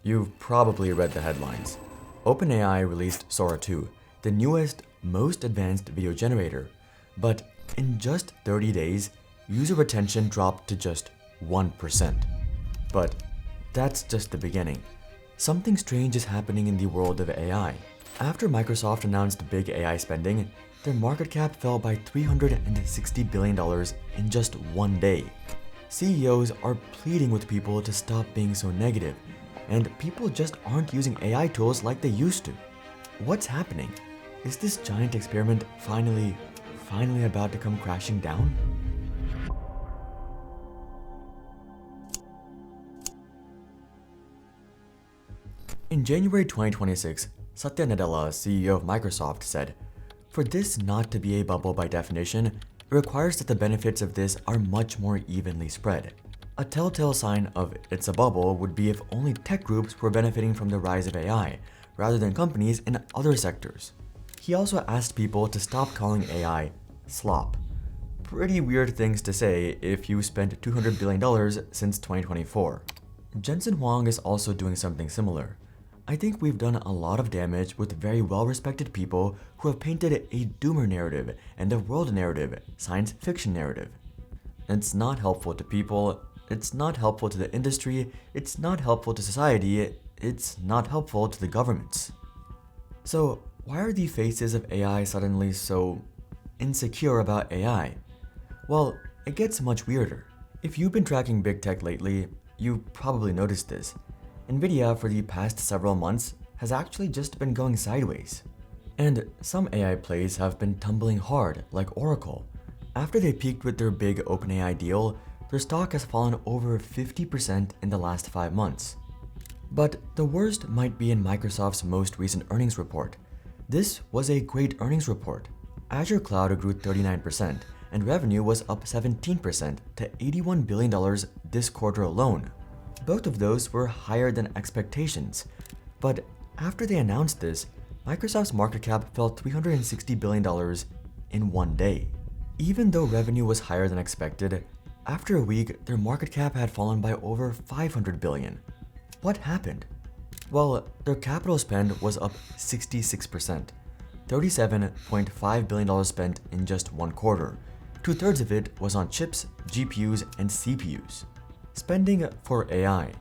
You've probably read the headlines. OpenAI released Sora 2, the newest, most advanced video generator, but in just 30 days, user retention dropped to just 1%. But that's just the beginning. Something strange is happening in the world of AI. After Microsoft announced big AI spending, their market cap fell by $360 billion in just one day. CEOs are pleading with people to stop being so negative, and people just aren't using AI tools like they used to. What's happening? Is this giant experiment finally about to come crashing down? In January 2026, Satya Nadella, CEO of Microsoft, said, "For this not to be a bubble by definition, it requires that the benefits of this are much more evenly spread. A telltale sign of it's a bubble would be if only tech groups were benefiting from the rise of AI, rather than companies in other sectors." He also asked people to stop calling AI slop. Pretty weird things to say if you spent $200 billion since 2024. Jensen Huang is also doing something similar. "I think we've done a lot of damage with very well-respected people who have painted a doomer narrative and a world narrative, science fiction narrative. It's not helpful to people, it's not helpful to the industry, it's not helpful to society, it's not helpful to the governments." So why are the faces of AI suddenly so insecure about AI? Well, it gets much weirder. If you've been tracking big tech lately, you've probably noticed this. Nvidia for the past several months has actually just been going sideways. And some AI plays have been tumbling hard, like Oracle. After they peaked with their big OpenAI deal, their stock has fallen over 50% in the last 5 months. But the worst might be in Microsoft's most recent earnings report. This was a great earnings report. Azure Cloud grew 39%, and revenue was up 17% to $81 billion this quarter alone. Both of those were higher than expectations. But after they announced this, Microsoft's market cap fell $360 billion in one day. Even though revenue was higher than expected, after a week, their market cap had fallen by over $500 billion. What happened? Well, their capital spend was up 66%, $37.5 billion spent in just one quarter. 2/3 of it was on chips, GPUs, and CPUs. Spending for AI.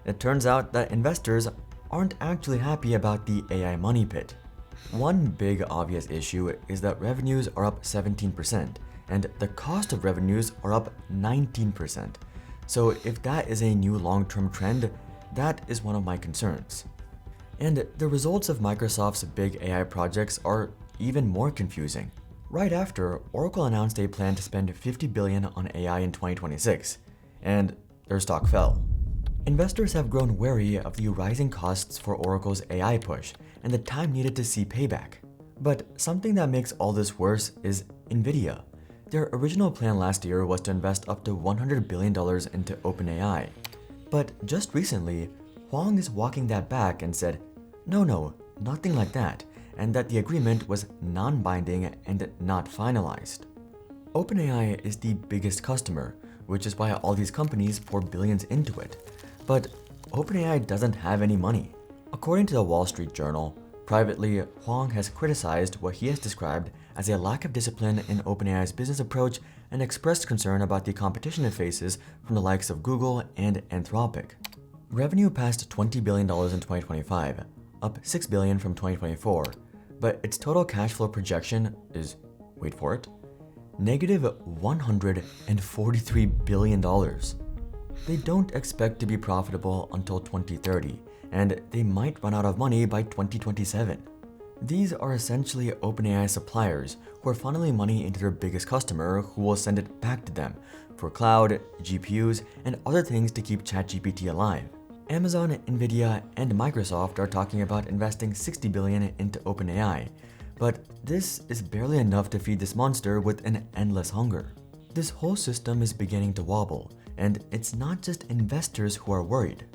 It turns out that investors aren't actually happy about the AI money pit. One big obvious issue is that revenues are up 17%, and the cost of revenues are up 19%. So if that is a new long-term trend, that is one of my concerns. And the results of Microsoft's big AI projects are even more confusing. Right after, Oracle announced a plan to spend $50 billion on AI in 2026, and their stock fell. Investors have grown wary of the rising costs for Oracle's AI push and the time needed to see payback. But something that makes all this worse is Nvidia. Their original plan last year was to invest up to $100 billion into OpenAI. But just recently, Huang is walking that back and said, no, nothing like that, and that the agreement was non-binding and not finalized. OpenAI is the biggest customer, which is why all these companies pour billions into it. But OpenAI doesn't have any money. According to the Wall Street Journal, privately, Huang has criticized what he has described as a lack of discipline in OpenAI's business approach and expressed concern about the competition it faces from the likes of Google and Anthropic. Revenue passed $20 billion in 2025, up $6 billion from 2024, but its total cash flow projection is, wait for it, negative $143 billion. They don't expect to be profitable until 2030, and they might run out of money by 2027. These are essentially OpenAI suppliers who are funneling money into their biggest customer who will send it back to them for cloud, GPUs, and other things to keep ChatGPT alive. Amazon, Nvidia, and Microsoft are talking about investing $60 billion into OpenAI, but this is barely enough to feed this monster with an endless hunger. This whole system is beginning to wobble, and it's not just investors who are worried.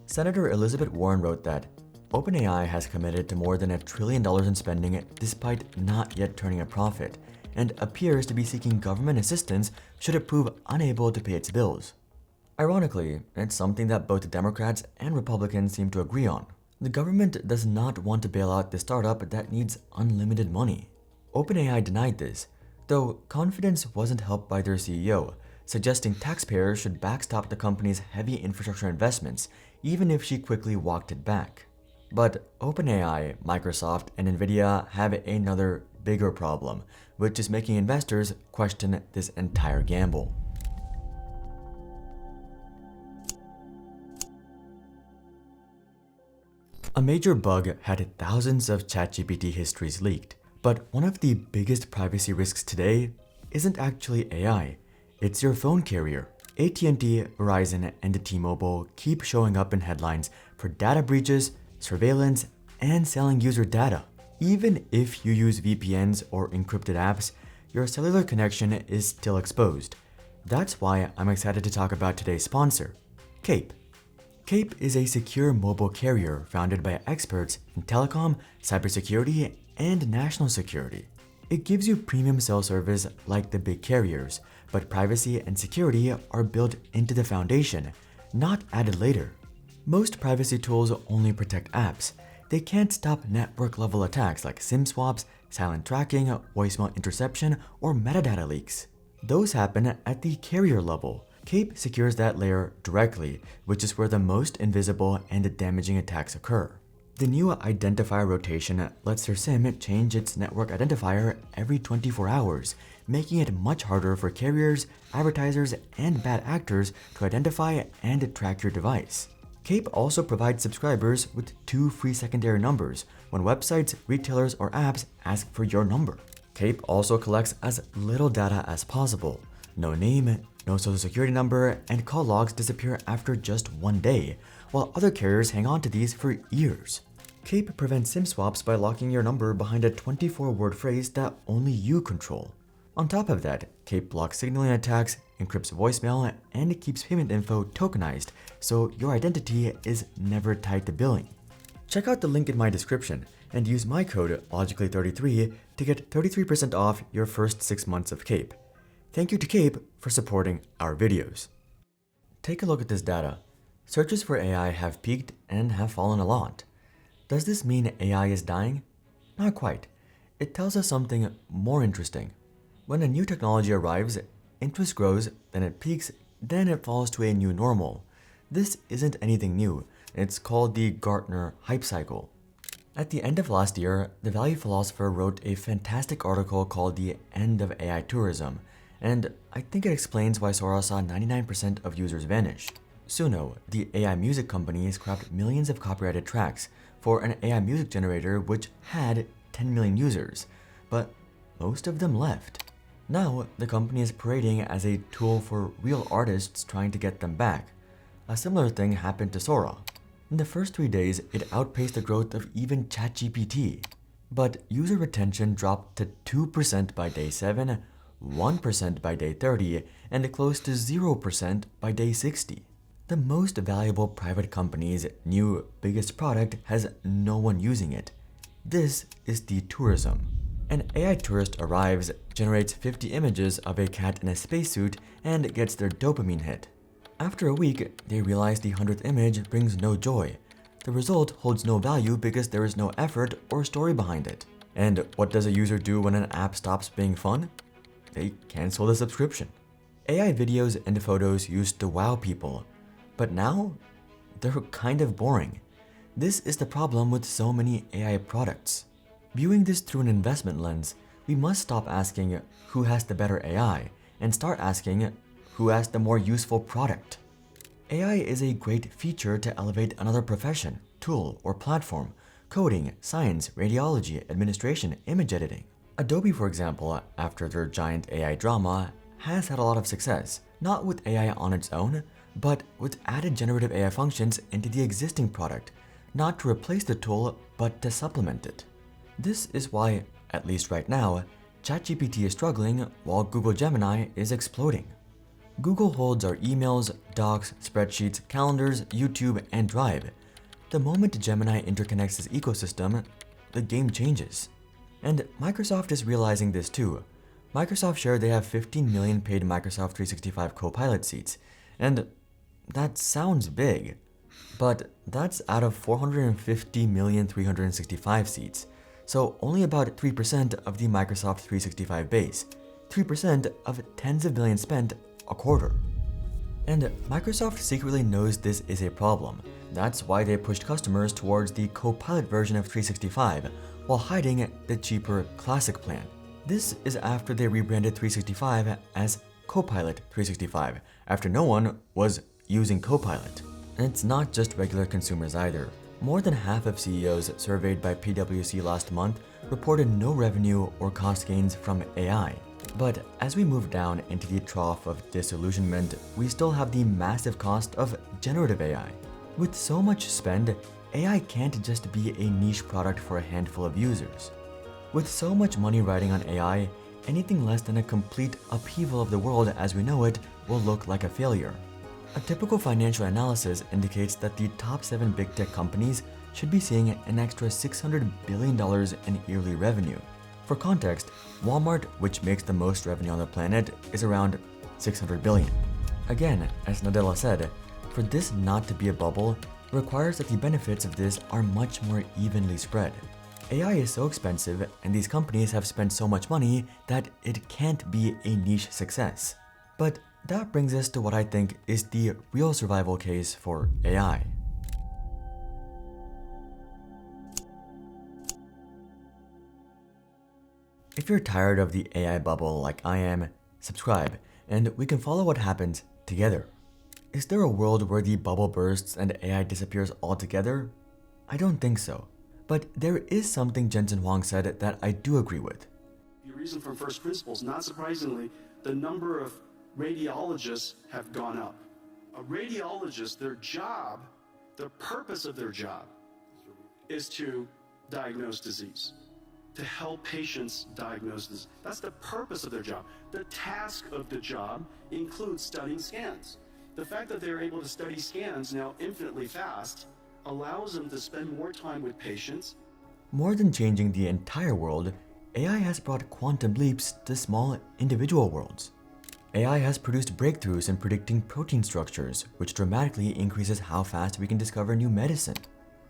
Senator Elizabeth Warren wrote that OpenAI has committed to more than $1 trillion in spending despite not yet turning a profit, and appears to be seeking government assistance should it prove unable to pay its bills. Ironically, it's something that both Democrats and Republicans seem to agree on. The government does not want to bail out the startup that needs unlimited money. OpenAI denied this, though confidence wasn't helped by their CEO, suggesting taxpayers should backstop the company's heavy infrastructure investments, even if she quickly walked it back. But OpenAI, Microsoft, and Nvidia have another bigger problem, which is making investors question this entire gamble. A major bug had thousands of ChatGPT histories leaked, but one of the biggest privacy risks today isn't actually AI, it's your phone carrier. AT&T, Verizon, and T-Mobile keep showing up in headlines for data breaches, surveillance, and selling user data. Even if you use VPNs or encrypted apps, your cellular connection is still exposed. That's why I'm excited to talk about today's sponsor, Cape. Cape is a secure mobile carrier founded by experts in telecom, cybersecurity, and national security. It gives you premium cell service like the big carriers, but privacy and security are built into the foundation, not added later. Most privacy tools only protect apps. They can't stop network-level attacks like SIM swaps, silent tracking, voicemail interception, or metadata leaks. Those happen at the carrier level. Cape secures that layer directly, which is where the most invisible and damaging attacks occur. The new identifier rotation lets your SIM change its network identifier every 24 hours, making it much harder for carriers, advertisers, and bad actors to identify and track your device. Cape also provides subscribers with 2 free secondary numbers when websites, retailers, or apps ask for your number. Cape also collects as little data as possible. No name, no social security number, and call logs disappear after just 1 day, while other carriers hang on to these for years. Cape prevents SIM swaps by locking your number behind a 24-word phrase that only you control. On top of that, Cape blocks signaling attacks, encrypts voicemail, and keeps payment info tokenized, so your identity is never tied to billing. Check out the link in my description and use my code LOGICALLY33 to get 33% off your first 6 months of Cape. Thank you to Cape for supporting our videos. Take a look at this data. Searches for AI have peaked and have fallen a lot. Does this mean AI is dying? Not quite. It tells us something more interesting. When a new technology arrives, interest grows, then it peaks, then it falls to a new normal. This isn't anything new. It's called the Gartner hype cycle. At the end of last year, the value philosopher wrote a fantastic article called The End of AI Tourism, and I think it explains why Sora saw 99% of users vanish. Suno, the AI music company, scrapped millions of copyrighted tracks for an AI music generator which had 10 million users, but most of them left. Now, the company is parading as a tool for real artists trying to get them back. A similar thing happened to Sora. In the first 3 days, it outpaced the growth of even ChatGPT. But user retention dropped to 2% by day 7, 1% by day 30, and close to 0% by day 60. The most valuable private company's new biggest product has no one using it. This is the tourism. An AI tourist arrives, generates 50 images of a cat in a spacesuit, and gets their dopamine hit. After a week, they realize the 100th image brings no joy. The result holds no value because there is no effort or story behind it. And what does a user do when an app stops being fun? They cancel the subscription. AI videos and photos used to wow people, but now they're kind of boring. This is the problem with so many AI products. Viewing this through an investment lens, we must stop asking who has the better AI and start asking who has the more useful product. AI is a great feature to elevate another profession, tool, or platform: coding, science, radiology, administration, image editing. Adobe, for example, after their giant AI drama, has had a lot of success, not with AI on its own, but with added generative AI functions into the existing product, not to replace the tool, but to supplement it. This is why, at least right now, ChatGPT is struggling while Google Gemini is exploding. Google holds our emails, docs, spreadsheets, calendars, YouTube, and Drive. The moment Gemini interconnects this ecosystem, the game changes. And Microsoft is realizing this too. Microsoft shared they have 15 million paid Microsoft 365 Copilot seats, and that sounds big, but that's out of 450,365 seats, so only about 3% of the Microsoft 365 base, 3% of tens of billions spent a quarter. And Microsoft secretly knows this is a problem. That's why they pushed customers towards the Copilot version of 365 while hiding the cheaper Classic plan. This is after they rebranded 365 as Copilot 365, after no one was using Copilot. And it's not just regular consumers either. More than half of CEOs surveyed by PwC last month reported no revenue or cost gains from AI. But as we move down into the Trough of Disillusionment, we still have the massive cost of generative AI. With so much spend, AI can't just be a niche product for a handful of users. With so much money riding on AI, anything less than a complete upheaval of the world as we know it will look like a failure. A typical financial analysis indicates that the top 7 big tech companies should be seeing an extra $600 billion in yearly revenue. For context, Walmart, which makes the most revenue on the planet, is around $600 billion. Again, as Nadella said, for this not to be a bubble, it requires that the benefits of this are much more evenly spread. AI is so expensive and these companies have spent so much money that it can't be a niche success. But that brings us to what I think is the real survival case for AI. If you're tired of the AI bubble like I am, subscribe, and we can follow what happens together. Is there a world where the bubble bursts and AI disappears altogether? I don't think so. But there is something Jensen Huang said that I do agree with. You reason from first principles, not surprisingly, the number of radiologists have gone up. A radiologist, their job, the purpose of their job is to diagnose disease, to help patients diagnose this. That's the purpose of their job. The task of the job includes studying scans. The fact that they're able to study scans now infinitely fast allows them to spend more time with patients. More than changing the entire world, AI has brought quantum leaps to small individual worlds. AI has produced breakthroughs in predicting protein structures, which dramatically increases how fast we can discover new medicine.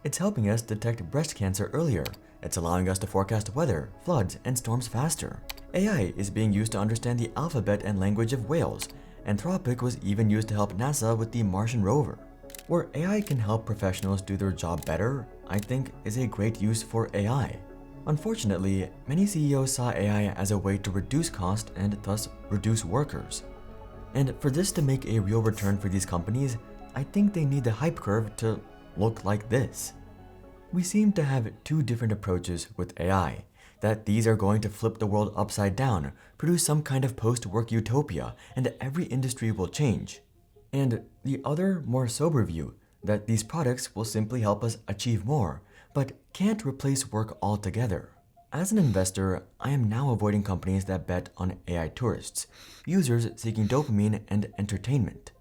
It's helping us detect breast cancer earlier. It's allowing us to forecast weather, floods, and storms faster. AI is being used to understand the alphabet and language of whales. Anthropic was even used to help NASA with the Martian rover. Where AI can help professionals do their job better, I think is a great use for AI. Unfortunately, many CEOs saw AI as a way to reduce cost and thus reduce workers. And for this to make a real return for these companies, I think they need the hype curve to look like this. We seem to have two different approaches with AI, that these are going to flip the world upside down, produce some kind of post-work utopia, and every industry will change. And the other, more sober view, that these products will simply help us achieve more, but can't replace work altogether. As an investor, I am now avoiding companies that bet on AI tourists, users seeking dopamine and entertainment.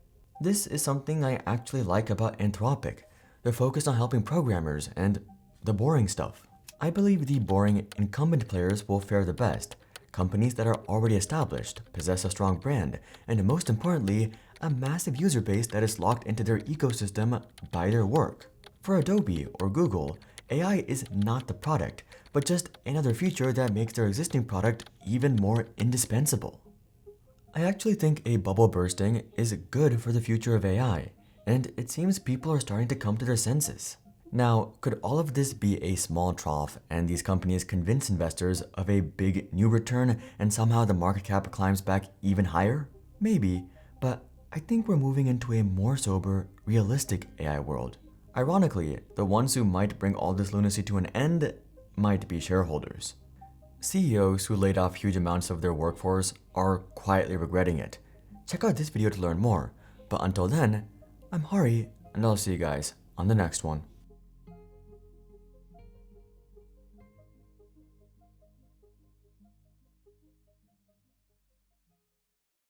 This is something I actually like about Anthropic. They're focused on helping programmers and the boring stuff. I believe the boring incumbent players will fare the best. Companies that are already established, possess a strong brand, and most importantly, a massive user base that is locked into their ecosystem by their work. For Adobe or Google, AI is not the product, but just another feature that makes their existing product even more indispensable. I actually think a bubble bursting is good for the future of AI, and it seems people are starting to come to their senses. Now, could all of this be a small trough and these companies convince investors of a big new return and somehow the market cap climbs back even higher? Maybe, but I think we're moving into a more sober, realistic AI world. Ironically, the ones who might bring all this lunacy to an end might be shareholders. CEOs who laid off huge amounts of their workforce are quietly regretting it. Check out this video to learn more, but until then, I'm Hari, and I'll see you guys on the next one.